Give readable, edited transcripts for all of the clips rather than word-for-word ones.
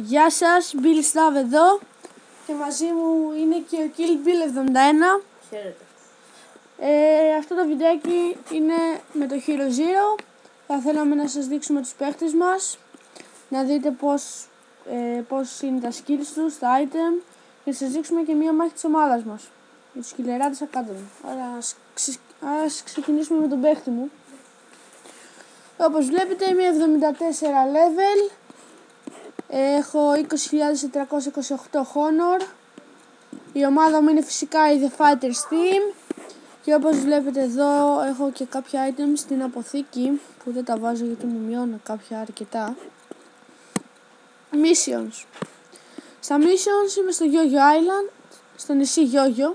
Γεια σας, Bill Stav εδώ και μαζί μου είναι και ο Kill Bill 71. Χαίρετε. Αυτό το βιντεάκι είναι με το Hero Zero. Θα θέλαμε να σας δείξουμε τους παίχτες μας, να δείτε πώς είναι τα skills τους, τα item, και να σας δείξουμε και μία μάχη της ομάδας μας για τους Killeradis Academy. Άρα ας ξεκινήσουμε με τον παίχτη μου. Όπως βλέπετε είμαι 74 level. Έχω 20.428 honor. Η ομάδα μου είναι φυσικά η The Fighters Team. Και όπως βλέπετε εδώ έχω και κάποια items στην αποθήκη που δεν τα βάζω γιατί μου μειώνω κάποια αρκετά. Missions. Στα missions είμαι στο Yoyo Island, στο νησί Yoyo.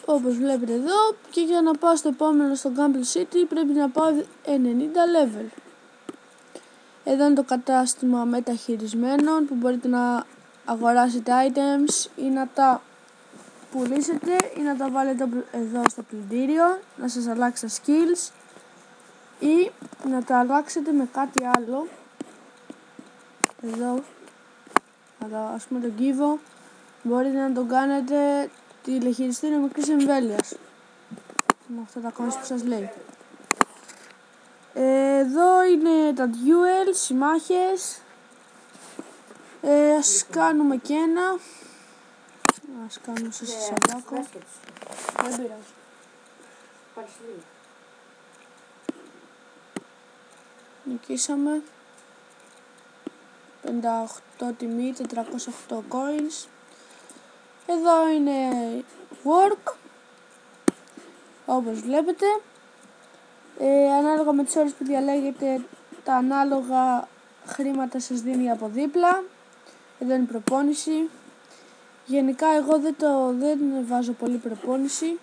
Όπως βλέπετε εδώ, και για να πάω στο επόμενο, στο Gamble City, πρέπει να πάω 90 level. Εδώ είναι το κατάστημα μεταχειρισμένων που μπορείτε να αγοράσετε items ή να τα πουλήσετε ή να τα βάλετε εδώ στο πλυντήριο, να σας αλλάξει τα skills ή να τα αλλάξετε με κάτι άλλο. Εδώ, ας πούμε τον κύβο, μπορείτε να τον κάνετε τηλεχειριστήριο μικρής εμβέλειας με αυτά τα κόμματα που σας λέει. Εδώ είναι τα duels, οι μάχες. Ας κάνουμε και ένα. Ας κάνουμε σε σαντάκο. Δεν πειράζει. Νικήσαμε. 58 τιμή, 408 coins. Εδώ είναι work. Όπως βλέπετε. Ανάλογα με τις ώρες που διαλέγετε, τα ανάλογα χρήματα σας δίνει από δίπλα. Εδώ είναι η προπόνηση. Γενικά εγώ δεν βάζω πολύ προπόνηση,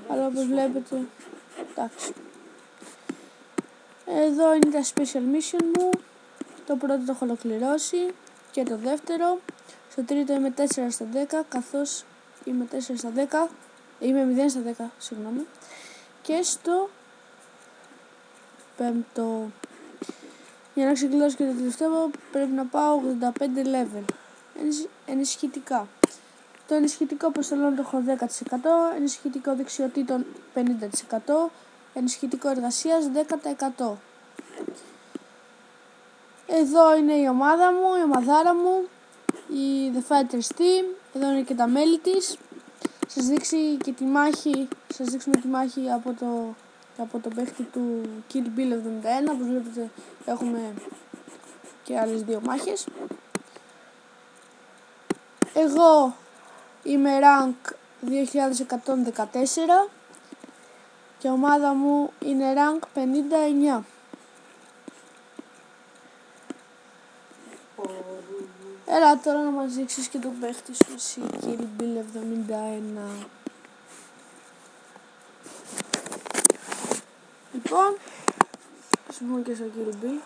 αλλά όπως βλέπετε, εντάξει. Εδώ είναι τα special mission μου. Το πρώτο το έχω ολοκληρώσει και το δεύτερο. Στο τρίτο είμαι 4 στα 10, καθώς είμαι 4 στα 10, είμαι 0 στα 10, συγγνώμη. Και στο πέμπτο, για να ξεκλειδώσω και το τελευταίο, πρέπει να πάω 85 level. Ενισχυτικά. Το ενισχυτικό προστολών το έχω 10%, ενισχυτικό δεξιοτήτων 50%, ενισχυτικό εργασίας 10%. Εδώ είναι η ομάδα μου, η ομαδάρα μου, η The Fighters Team. Εδώ είναι και τα μέλη της. Σας δείξουμε τη μάχη από το παίχτη του Kill Bill 71. Όπως βλέπετε έχουμε και άλλες δύο μάχες. Εγώ είμαι rank 2114 και η ομάδα μου είναι rank 59. Έλα τώρα να μας δείξεις και τον παίχτη σου, εσύ Kill Bill 71. Λοιπόν, ας πούμε και στο Kill Bill.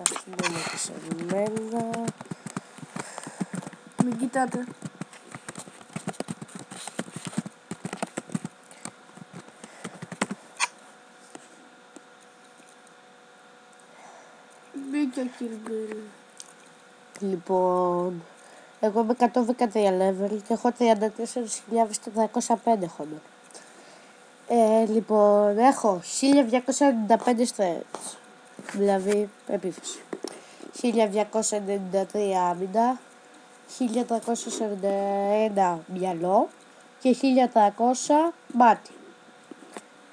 Ας πούμε και σε μένα. Μην κοιτάτε. Μπήκε ο Kill Bill. Λοιπόν, εγώ είμαι 113 level και έχω 34.405 honor. Λοιπόν, έχω 1295 strength, δηλαδή επίθεση, 1293 άμυνα, 1341 μυαλό και 1300 μάτι.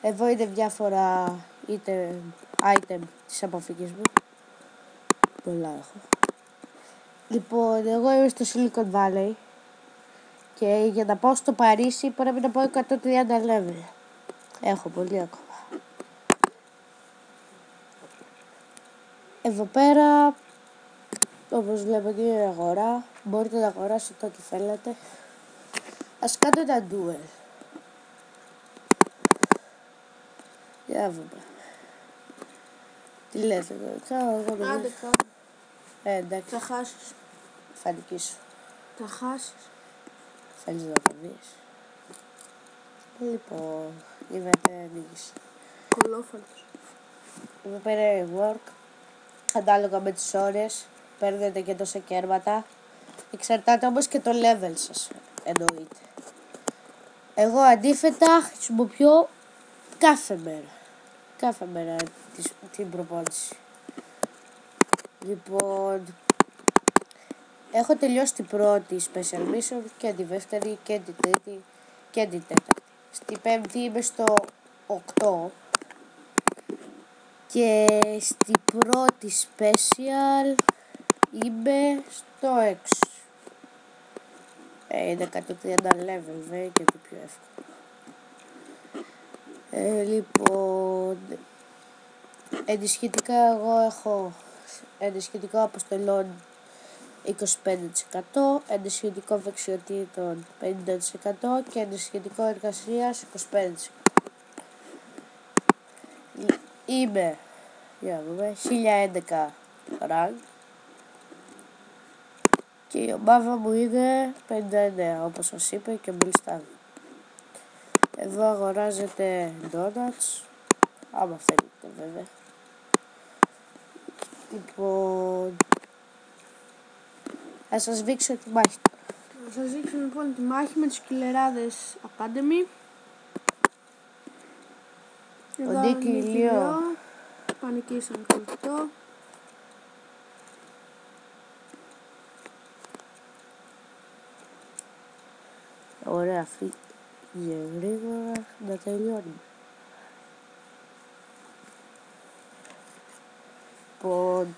Εδώ είναι διάφορα item της αποθήκης μου. Πολλά έχω. Λοιπόν, εγώ είμαι στο Silicon Valley και για να πάω στο Παρίσι πρέπει να πάω 130 level. Έχω πολύ ακόμα. Εδώ πέρα, όπως βλέπετε, είναι η αγορά. Μπορείτε να αγοράσετε ό,τι θέλετε. Ας κάνω ένα duel. Για να δούμε. Τι λέτε εδώ, Άντε κάτω. εντάξει. Θα χάσεις. Θα νικήσω. Θα χάσεις. Θέλεις να το δεις? Λοιπόν, είδατε νίκηση. Κολόφαλος. Εδώ πέρα είναι work. ανάλογα με τις ώρες, παίρνετε και τόσα κέρματα. Εξαρτάται όμως και το level σας, εννοείται. Εγώ αντίθετα χρησιμοποιώ κάθε μέρα την προπόνηση. Λοιπόν, έχω τελειώσει την πρώτη special mission και τη δεύτερη και την τρίτη και την τέταρτη. Στην πέμπτη είμαι στο 8 και στην πρώτη special είμαι στο 6. Είναι 130 level, βέβαια, και το πιο εύκολο. Λοιπόν, ενισχυτικά εγώ έχω ενισχυτικό αποστολών 25%, ενισχυτικό δεξιοτήτων 50% και ενισχυτικό εργασίας 25%. Είμαι, για να δούμε, 1011 rank και η ομάδα μου είναι 59, όπως σας είπα και μπλιστάδι. Εδώ αγοράζετε donuts, άμα θέλετε βέβαια. Λοιπόν, θα σας δείξω τη μάχη. Θα σας δείξω λοιπόν τη μάχη με τους Killer Academy. Ο Νίκη Ηλιό πανικήσαν κολλητό. Ωραία, φύγε γρήγορα να τελειώνει. Λοιπόν,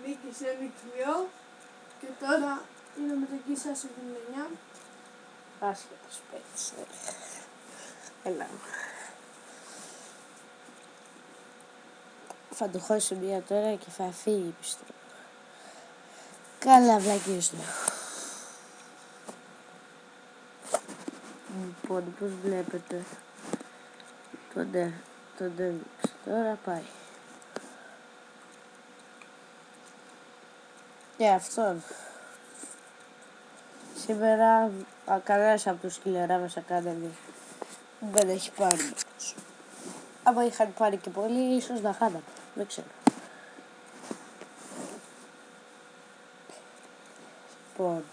Νίκησε Νικηλιό και τώρα είναι με τον Κίσα σε 79. άσχετος παίκτης. Έλα. Θα του χώσει μία τώρα και θα φύγει πιστεύω. Καλά βλακίες λέω. Λοιπόν, πώς βλέπετε τον έδειξε. Τώρα πάει. Και αυτό. Σήμερα κανένας από τους Killer Academy δεν έχει πάρει. Άμα είχαν πάρει και πολλοί, ίσως να χάναμε. Δεν ξέρω. Λοιπόν,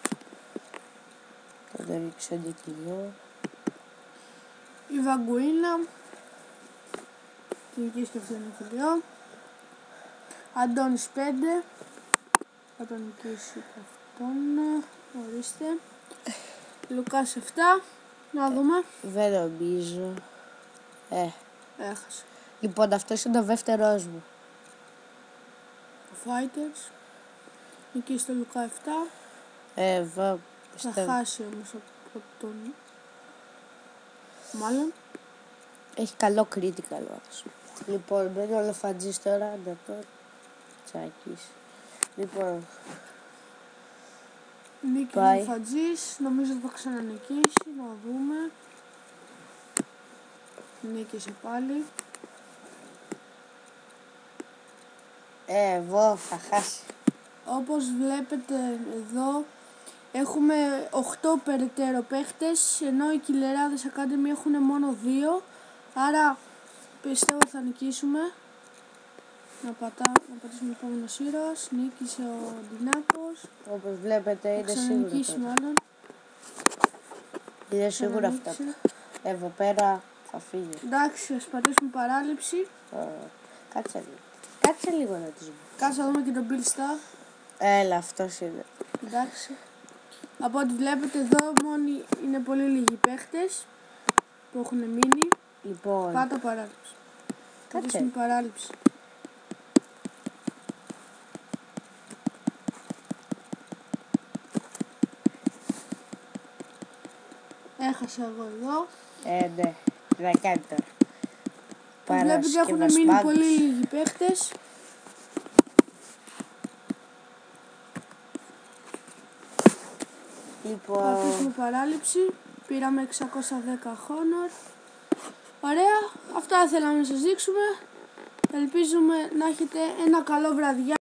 τον έδειξε Νικηλιό. Η Βαγκουίνα. Την νικήσει και αυτό Νικηλιό. Αντώνης 5. Θα τον νικήσει και αυτόν. Ορίστε. Λουκάς 7. Να δούμε. Δεν νομίζω. Έχασε. Λοιπόν, αυτός είναι ο δεύτερος μου. Ο Fighters. Νικήσει τον Λουκά 7. Εδώ Θα πιστεύω. χάσει όμως από τον... Μάλλον. Έχει καλό critical όμως. Λοιπόν, μπαίνει ο Λοφαντζής τώρα να το τσακίσει. Λοιπόν, Νίκη πάει. Λοφαντζής. Νομίζω θα ξανανικήσει. Να δούμε. Νίκησε πάλι. Εγώ θα χάσει. Όπως βλέπετε εδώ έχουμε 8 περαιτέρω παίχτες, ενώ οι Killer Academy έχουν μόνο 2, άρα πιστεύω θα νικήσουμε. Να πατήσουμε επόμενος ήρωας. Νίκησε ο Ντινάκος. Όπως βλέπετε είναι σίγουρο. Ξανανικήσει τώρα. μάλλον. Είναι σίγουρο αυτό. Ξανανίκησε. Εδώ πέρα θα φύγει. Εντάξει, ας πατήσουμε παράληψη. Κάτσε λίγο. Κάτσε λίγο να τους δούμε. Κάτσε να δούμε και τον Bill Star. Έλα, αυτός είναι. Εντάξει. Από ό,τι βλέπετε εδώ μόνοι είναι πολύ λίγοι παίχτες που έχουν μείνει. Λοιπόν, Πάτα παράληψη. κάτσε. Πατήσουμε παράληψη. Έχασα εγώ εδώ. Ναι, τι να κάνει τώρα. Βλέπετε έχουν μείνει πολύ λίγοι παίχτες. Λοιπόν, Θα αφήσουμε παράληψη. Πήραμε 610 honor. Ωραία, αυτά θέλαμε να σας δείξουμε. Ελπίζουμε να έχετε ένα καλό βραδιά.